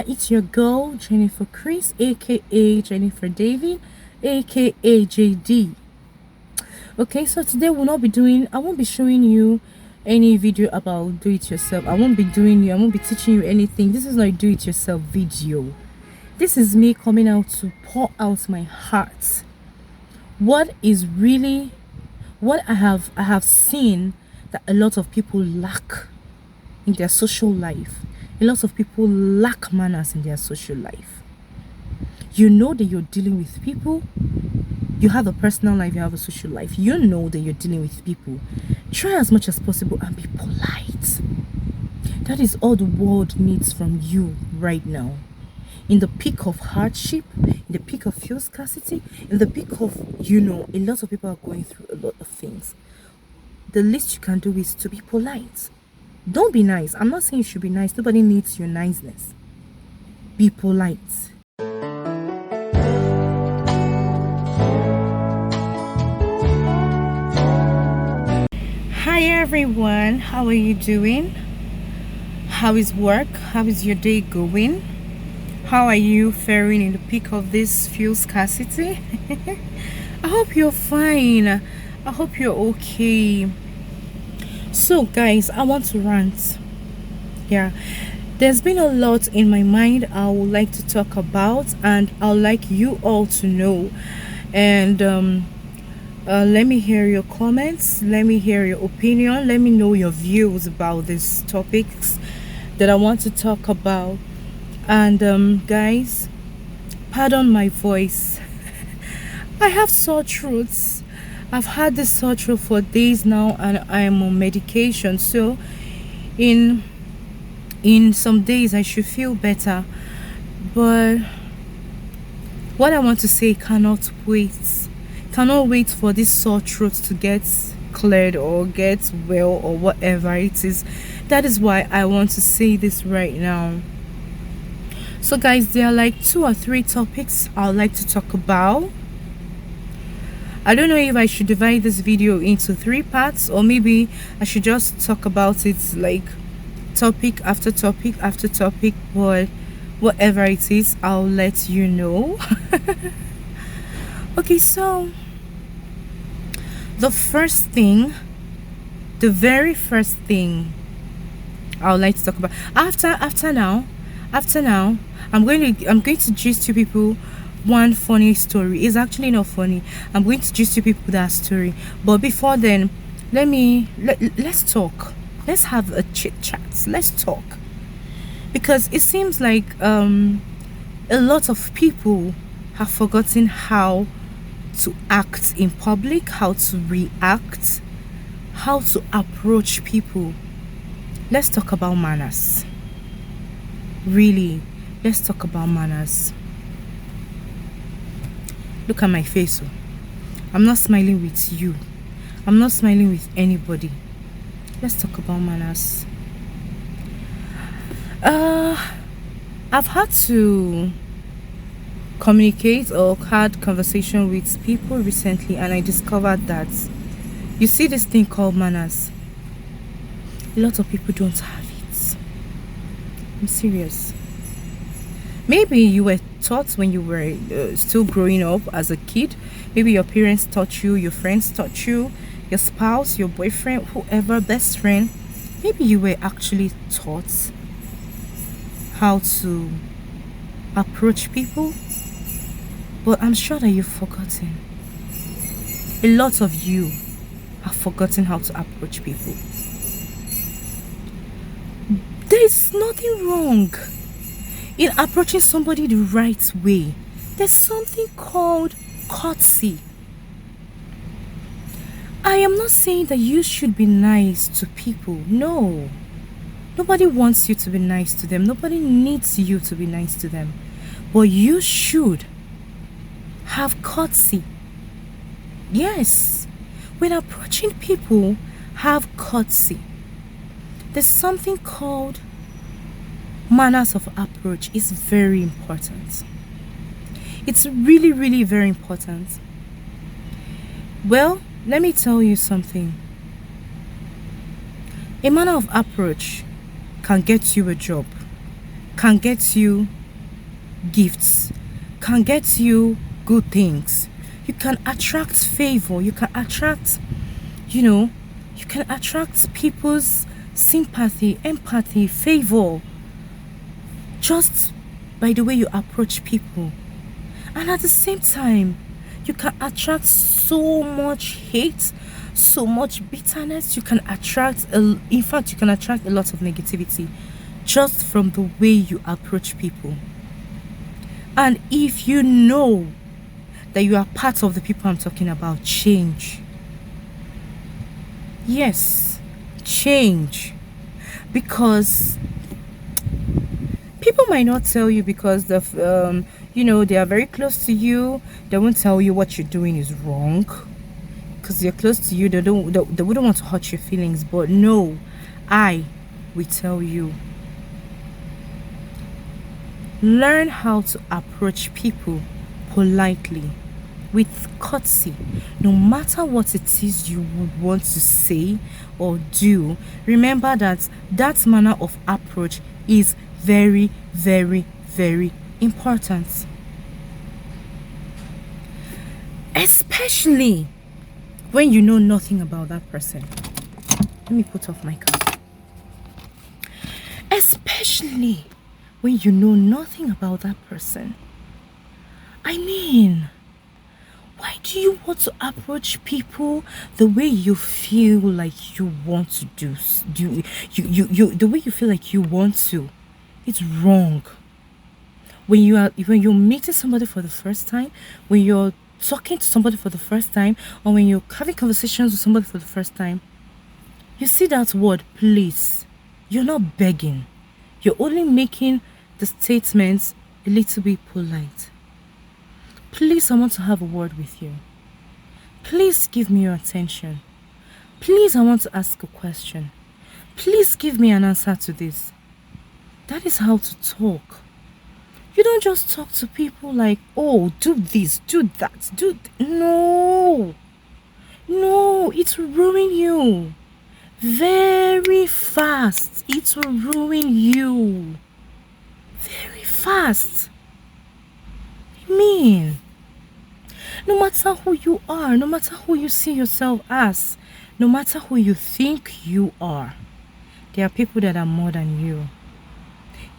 it's your girl Jennifer Chris, aka Jennifer David, aka JD. Okay, so today I won't be showing you any video about do it yourself. I won't be teaching you anything. This is not a do it yourself video. This is me coming out to pour out my heart. What is really what I have seen that a lot of people lack in their social life. A lot of people lack manners in their social life. You know that you're dealing with people. You have a personal life, you have a social life. You know that you're dealing with people. Try as much as possible and be polite. That is all the world needs from you right now. In the peak of hardship, in the peak of fuel scarcity, in the peak of, a lot of people are going through a lot of things. The least you can do is to be polite. Don't be nice. I'm not saying you should be nice. Nobody needs your niceness. Be polite. Hi everyone. How are you doing? How is work? How is your day going? How are you faring in the peak of this fuel scarcity? I hope you're fine. I hope you're okay. So guys, I want to rant. Yeah, there's been a lot in my mind I would like to talk about, and I'd like you all to know. And let me hear your comments, let me hear your opinion, let me know your views about these topics that I want to talk about. And guys, pardon my voice. I have sore throats. I've had this sore throat for days now, and I am on medication. So in some days I should feel better. But what I want to say cannot wait. Cannot wait for this sore throat to get cleared or get well or whatever it is. That is why I want to say this right now. So guys, there are like 2 or 3 topics I would like to talk about. I don't know if I should divide this video into 3 parts, or maybe I should just talk about it like topic after topic after topic, but whatever it is, I'll let you know. Okay, so the very first thing I would like to talk about after now, I'm going to gist you people one funny story. It's actually not funny. I'm going to gist you people that story. But before then, let's talk. Let's have a chit chat. Let's talk. Because it seems like a lot of people have forgotten how to act in public, how to react, how to approach people. Let's talk about manners. Really, let's talk about manners. Look at my face. I'm not smiling with you. I'm not smiling with anybody. Let's talk about manners. I've had to communicate or had conversation with people recently, and I discovered that you see this thing called manners. A lot of people don't have it. I'm serious. Maybe you were taught when you were still growing up as a kid. Maybe your parents taught you, your friends taught you, your spouse, your boyfriend, whoever, best friend. Maybe you were actually taught how to approach people, but I'm sure that you've forgotten. A lot of you have forgotten how to approach people. There is nothing wrong in approaching somebody the right way. There's something called courtesy. I am not saying that you should be nice to people. No. Nobody wants you to be nice to them. Nobody needs you to be nice to them. But you should have courtesy. Yes. When approaching people, have courtesy. There's something called manners of approach. Is very important. It's really, really very important. Well, let me tell you something. A manner of approach can get you a job. can get you gifts, can get you good things. You can attract favor. You can attract, you know, you can attract people's sympathy, empathy, favor just by the way you approach people. And at the same time, you can attract so much hate, so much bitterness. You can attract, in fact, you can attract a lot of negativity just from the way you approach people. And if you know that you are part of the people I'm talking about, change. Yes, change. Because people might not tell you because they are very close to you. They won't tell you what you're doing is wrong because they're close to you. They wouldn't want to hurt your feelings. But no, I will tell you. Learn how to approach people politely, with courtesy. No matter what it is you would want to say or do, remember that that manner of approach is very, very, very important. Especially when you know nothing about that person. Let me put off my cap. Especially when you know nothing about that person. I mean, why do you want to approach people the way you feel like you want to do the way you feel like you want to? It's wrong. When you're meeting somebody for the first time, when you're talking to somebody for the first time, or when you're having conversations with somebody for the first time, you see that word please. You're not begging. You're only making the statements a little bit polite. Please, I want to have a word with you. Please give me your attention. Please, I want to ask a question. Please give me an answer to this. That is how to talk. You don't just talk to people like, oh, do this, do that, No. No, it will ruin you. Very fast. It will ruin you. Very fast. I mean, no matter who you are, no matter who you see yourself as, no matter who you think you are, there are people that are more than you.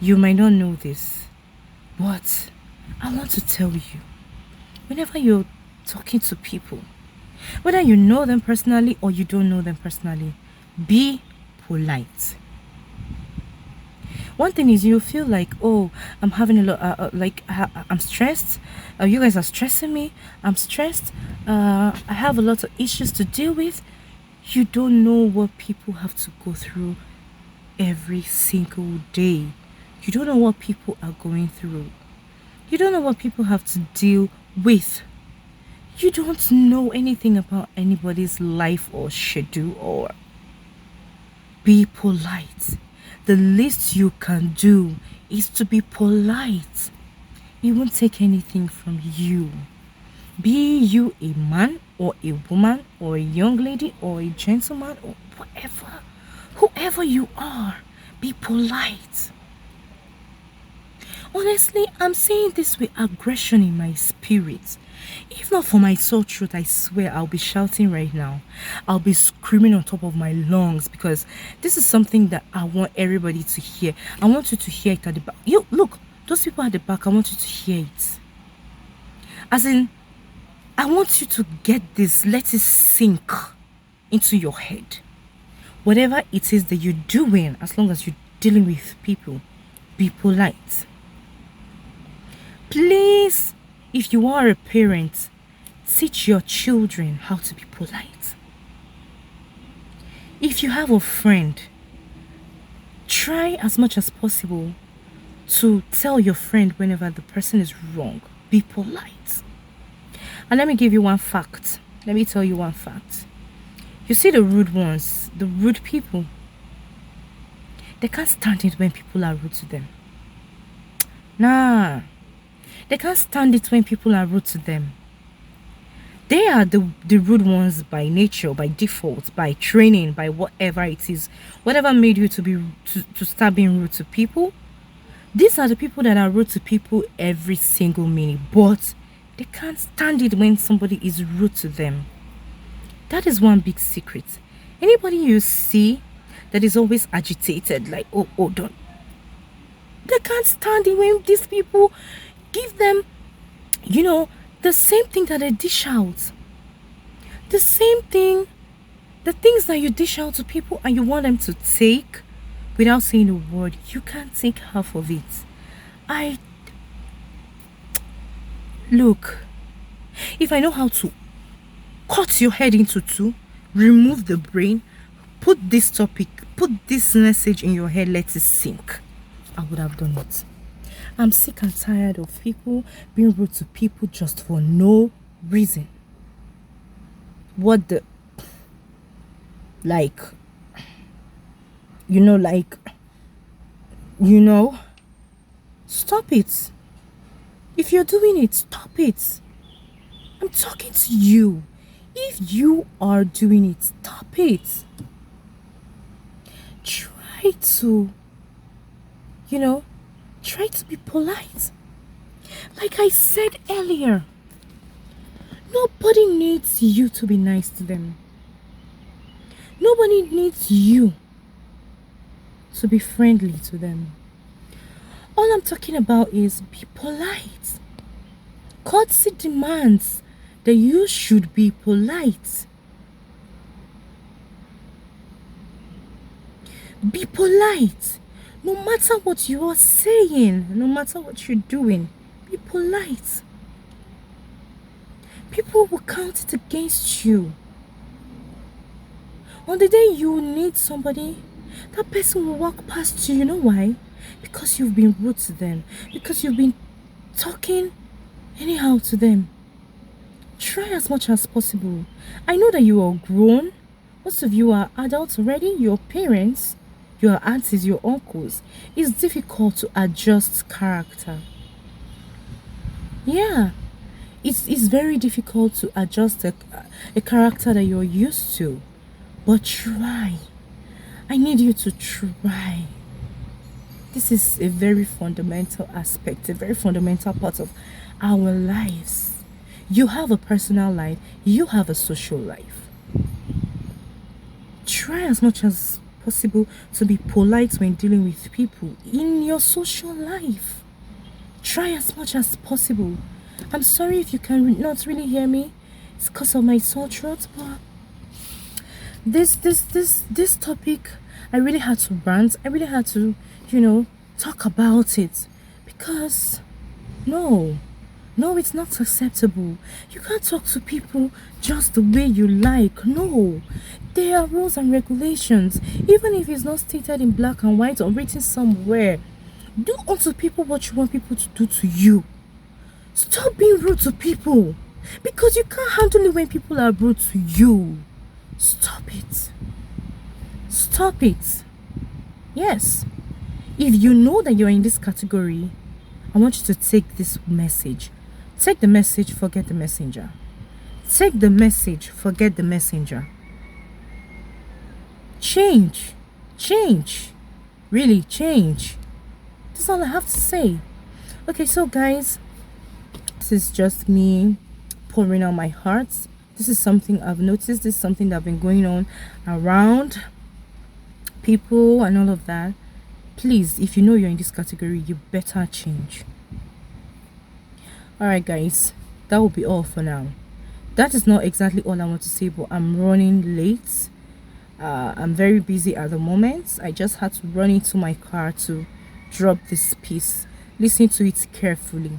You might not know this, but I want to tell you, whenever you're talking to people, whether you know them personally or you don't know them personally, be polite. One thing is you feel like, oh, I'm having a lot, I'm stressed. You guys are stressing me. I'm stressed. I have a lot of issues to deal with. You don't know what people have to go through every single day. You don't know what people are going through. You don't know what people have to deal with. You don't know anything about anybody's life or schedule or be polite. The least you can do is to be polite. It won't take anything from you. Be you a man or a woman or a young lady or a gentleman or whatever, whoever you are, be polite. Honestly, I'm saying this with aggression in my spirit. If not for my sore throat, I swear I'll be shouting right now. I'll be screaming on top of my lungs because this is something that I want everybody to hear. I want you to hear it at the back. You look, those people at the back, I want you to hear it. As in, I want you to get this, let it sink into your head. Whatever it is that you're doing, as long as you're dealing with people, be polite. Please, if you are a parent, teach your children how to be polite. If you have a friend, try as much as possible to tell your friend whenever the person is wrong. Be polite. And let me give you one fact. Let me tell you one fact. You see the rude ones, the rude people, they can't stand it when people are rude to them. Nah. They can't stand it when people are rude to them. They are the rude ones by nature, by default, by training, by whatever it is. Whatever made you to start being rude to people, These are the people that are rude to people every single minute, but they can't stand it when somebody is rude to them. That is one big secret. Anybody you see that is always agitated, like, oh, don't. They can't stand it when these people give them, the same thing that they dish out. The same thing, the things that you dish out to people and you want them to take without saying a word. You can't take half of it. Look, if I know how to cut your head into two, remove the brain, put this topic, put this message in your head, let it sink, I would have done it. I'm sick and tired of people being rude to people just for no reason. What the, stop it. If you're doing it, stop it. I'm talking to you. If you are doing it, stop it. Try to be polite. Like I said earlier, nobody needs you to be nice to them. Nobody needs you to be friendly to them. All I'm talking about is be polite. Courtesy demands that you should be polite. Be polite. No matter what you are saying, no matter what you're doing, be polite. People will count it against you. On the day you need somebody, that person will walk past you. You know why? Because you've been rude to them. Because you've been talking anyhow to them. Try as much as possible. I know that you are grown. Most of you are adults already. Your parents, your aunties, your uncles. It's difficult to adjust character. Yeah. It's very difficult to adjust a character that you're used to. But try. I need you to try. This is a very fundamental aspect, a very fundamental part of our lives. You have a personal life, you have a social life. Try as much as possible to be polite when dealing with people in your social life. Try as much as possible. I'm sorry if you can not really hear me. It's because of my sore throat, but this topic, I really had to rant. I really had to, talk about it, because no, it's not acceptable. You can't talk to people just the way you like. No, there are rules and regulations. Even if it's not stated in black and white or written somewhere, do unto people what you want people to do to you. Stop being rude to people, because you can't handle it when people are rude to you. Stop it. Stop it. Yes. If you know that you're in this category, I want you to take this message. Take the message, forget the messenger. Take the message, forget the messenger. Change. Change. Really, change. That's all I have to say. Okay, so guys, this is just me pouring out my heart. This is something I've noticed. This is something that's been going on around people and all of that. Please, if you know you're in this category, you better change. Alright guys, that will be all for now. That is not exactly all I want to say, but I'm running late. I'm very busy at the moment. I just had to run into my car to drop this piece. Listen to it carefully.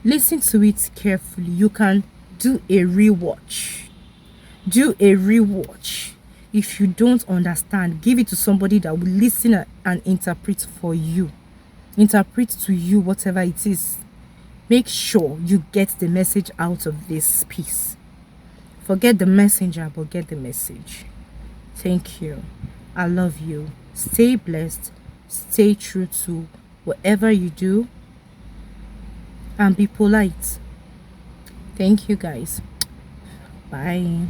Listen to it carefully. You can do a rewatch. Do a rewatch. If you don't understand, give it to somebody that will listen and interpret for you. Interpret to you whatever it is. Make sure you get the message out of this piece. Forget the messenger, but get the message. Thank you. I love you. Stay blessed. Stay true to whatever you do. And be polite. Thank you guys. Bye.